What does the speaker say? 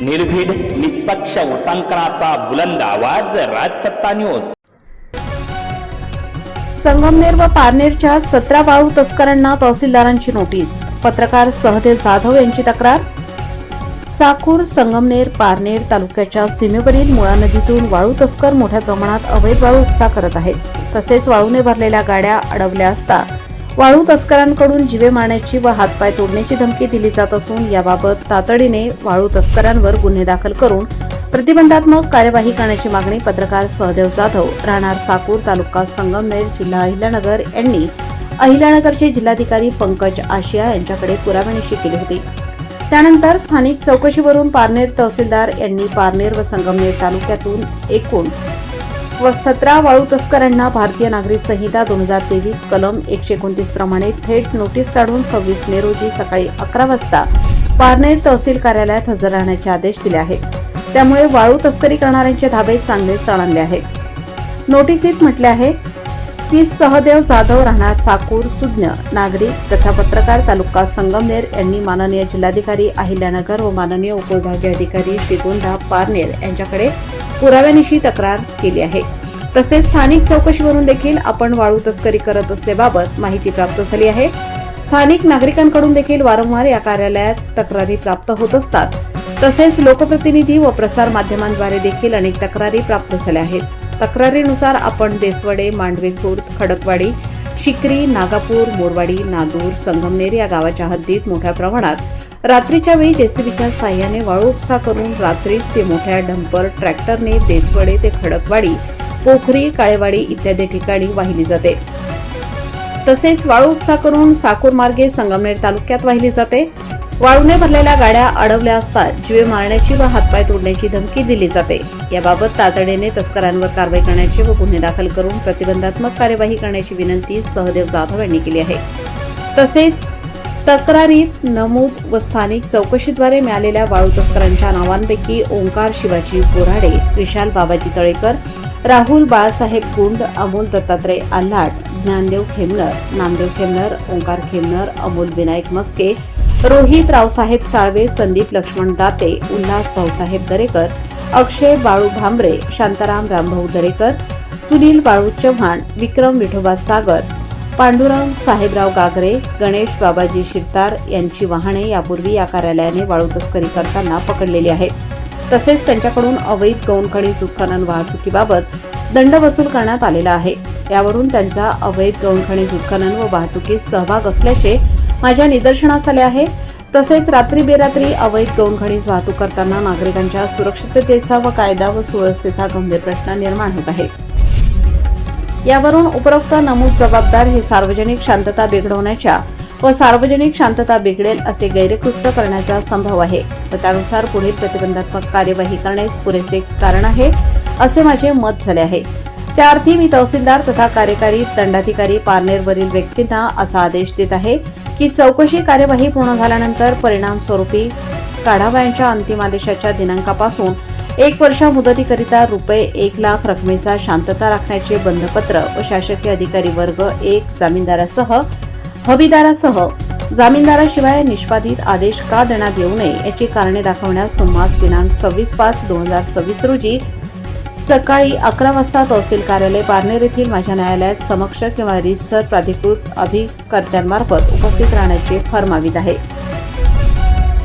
निर्भीड निष्पक्ष वृत्तांकनाचा बुलंद आवाज राजसत्ता न्यूज। संगमनेर व पारनेरच्या 17 वाळू तस्करांना तहसीलदारांची नोटीस। पत्रकार सहदेव जाधव यांची तक्रार। साकूर, संगमनेर, पारनेर तालुक्याच्या सीमेवरील मुळा नदीतून वाळू तस्कर मोठ्या प्रमाणात अवैध वाळू उपसा करत आहेत। तसेच वाळूने भरलेल्या गाड्या अडवल्या असता वाळू तस्करांकडून जीवे मारण्याची व हातपाय तोडण्याची धमकी दिली जात असून याबाबत तातडीने वाळू तस्करांवर गुन्हे दाखल करून प्रतिबंधात्मक कार्यवाही करण्याची मागणी पत्रकार सहदेव जाधव, राहणार साकूर, तालुका संगमनेर, जिल्हा अहिल्यानगर यांनी अहिल्यानगरचे जिल्हाधिकारी पंकज आशिया यांच्याकडे पुराव्यानिशी केली होती। त्यानंतर स्थानिक चौकशीवरून पारनेर तहसीलदार यांनी पारनेर व संगमनेर तालुक्यातून एकूण 17 वाळू तस्करांना भारतीय नागरिक संहिता 2023 कलम 129 प्रमाणे थेट नोटीस काढून 26 मे रोजी सकाळी 11 वाजता पारनेर तहसील कार्यालयात हजर राहण्याचे आदेश दिले आहेत। त्यामुळे वाळू तस्करी करणाऱ्यांचे धाबे चांगले सळसळले आहेत। नोटीसीत म्हटले आहे की सहदेव जाधव, राहणार साकूर, सुज्ञ नागरिक तथा पत्रकार, तालुका संगमनेर यांनी माननीय जिल्हाधिकारी अहिल्यानगर व माननीय उपविभागीय अधिकारी श्रीगोंदा, पारनेर यांच्याकडे पुराव्यानिशी तक्रार केली आहे। तसेच स्थानिक चौकशीवरून देखील आपण वाळू तस्करी करत असल्याबाबत माहिती प्राप्त झाली आहे। स्थानिक नागरिकांकडून देखील वारंवार या कार्यालयात तक्रारी प्राप्त होत असतात। तसेच लोकप्रतिनिधी व प्रसार माध्यमांद्वारे देखील अनेक तक्रारी प्राप्त झाल्या आहेत। तक्रारीनुसार आपण देसवडे, मांडवे खुर्द, खडकवाडी, शिकरी, नागापूर, मोरवाडी, नादूर, संगमनेर या गावाच्या हद्दीत मोठ्या प्रमाणात रात्रीच्या वेळी जेसीबीच्या साहाय्याने वाळू उपसा करून रात्रीच ते मोठ्या डंपर ट्रॅक्टरने देसवडे ते खडकवाडी, पोखरी, काळेवाडी इत्यादी ठिकाणी वाहिली जाते। तसेच वाळू उपसा करून साकूर मार्गे संगमनेर तालुक्यात वाहिली जाते। वाळूने भरलेल्या गाड्या अडवल्या असता जीवे मारण्याची व हातपाय तोडण्याची धमकी दिली जाते। याबाबत तातडीने तस्करांवर कारवाई करण्याची व गुन्हे दाखल करून प्रतिबंधात्मक कार्यवाही करण्याची विनंती सहदेव जाधव यांनी केली आहे। तसेच तक्रारीत नमूद व स्थानिक चौकशीद्वारे मिळालेल्या वाळू तस्करांच्या नावांपैकी ओंकार शिवाजी बोराडे, विशाल बाबाजी तळेकर, राहुल बाळासाहेब गुंड, अमोल दत्तात्रय आल्हाट, ज्ञानदेव खेमनर, नामदेव खेमनर, ओंकार खेमनर, अमोल विनायक मस्के, रोहित रावसाहेब साळवे, संदीप लक्ष्मण दाते, उल्हास भाऊसाहेब दरेकर, अक्षय बाळू भांबरे, शांताराम रामभाऊ दरेकर, सुनील बाळू चव्हाण, विक्रम विठोबा सागर, पांडुरंग साहेबराव गागरे, गणेश बाबाजी शिरतार यांची वाहने यापूर्वी या कार्यालयाने वाळू तस्करी करताना पकडलेली आहेत। तसेच त्यांच्याकडून अवैध गौण खनिज उत्खनन वाहतुकीबाबत दंड वसूल करण्यात आलेला आहे। यावरून त्यांचा अवैध गौण खनिज उत्खनन व वाहतुकीत सहभाग असल्याचे माझ्या निदर्शनास आले आहे। तसेच रात्री बेरात्री अवैध गौण खनिज वाहतूक करताना नागरिकांच्या सुरक्षिततेचा व कायदा व सुव्यवस्थेचा गंभीर प्रश्न निर्माण होत आहे। यावरून उपरोक्त नमूद जबाबदार हे सार्वजनिक शांतता बिघडवण्याच्या व सार्वजनिक शांतता बिघडेल असे गैरकृत्य करण्याचा संभव आहे व त्यानुसार पुढील प्रतिबंधात्मक कार्यवाही करण्यास पुरेसे कारण आहे असे माझे मत झाले आहे। त्या अर्थी मी तहसीलदार तथा कार्यकारी दंडाधिकारी पारनेरवरील व्यक्तींना असा आदेश देत आहे की चौकशी कार्यवाही पूर्ण झाल्यानंतर परिणाम स्वरूपी काढावयाच्या अंतिम आदेशाच्या दिनांकापासून 1 वर्ष मुदतीकरिता रुपये 1 लाख रकमेचा शांतता राखण्याचे बंधपत्र व शासकीय अधिकारी वर्ग 1 जामीनदारासह हमीदारासह जामीनदाराशिवाय निष्पादित आदेश का देण्यात येऊ नये याची कारणे दाखवण्यास तुम्हास दिनांक 26/5/2026 रोजी सकाळी 11 वाजता तहसील कार्यालय पारनेर येथील माझ्या न्यायालयात समक्ष किंवा रीतसर प्राधिकृत अभिकर्त्यांमार्फत उपस्थित राहण्याचे फरमावित आहे।